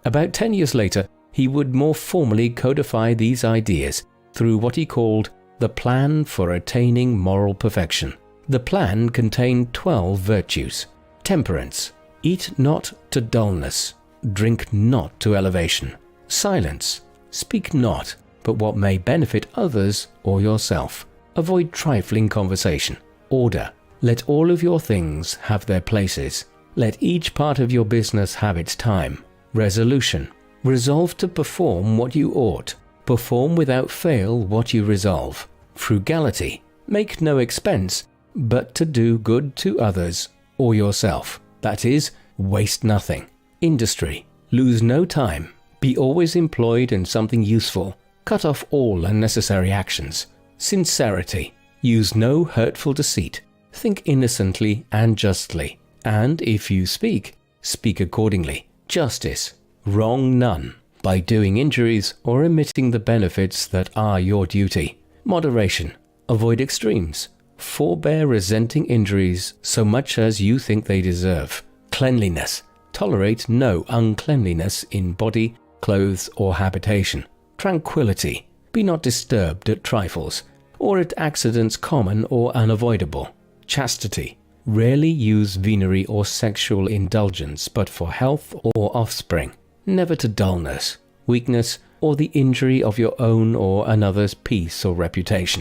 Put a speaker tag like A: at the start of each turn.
A: About 10 years later, he would more formally codify these ideas through what he called the Plan for Attaining Moral Perfection. The plan contained 12 virtues. Temperance. Eat not to dullness. Drink not to elevation. Silence. Speak not but what may benefit others or yourself. Avoid trifling conversation. Order. Let all of your things have their places. Let each part of your business have its time. Resolution. Resolve to perform what you ought. Perform without fail what you resolve. Frugality. Make no expense, but to do good to others or yourself. That is, waste nothing. Industry. Lose no time. Be always employed in something useful. Cut off all unnecessary actions. Sincerity. Use no hurtful deceit. Think innocently and justly. And if you speak, speak accordingly. Justice. Wrong none by doing injuries or omitting the benefits that are your duty. Moderation. Avoid extremes. Forbear resenting injuries so much as you think they deserve. Cleanliness. Tolerate no uncleanliness in body, clothes, or habitation. Tranquility. Be not disturbed at trifles, or at accidents common or unavoidable. Chastity. Rarely use venery or sexual indulgence, but for health or offspring. Never to dullness, weakness, or the injury of your own or another's peace or reputation.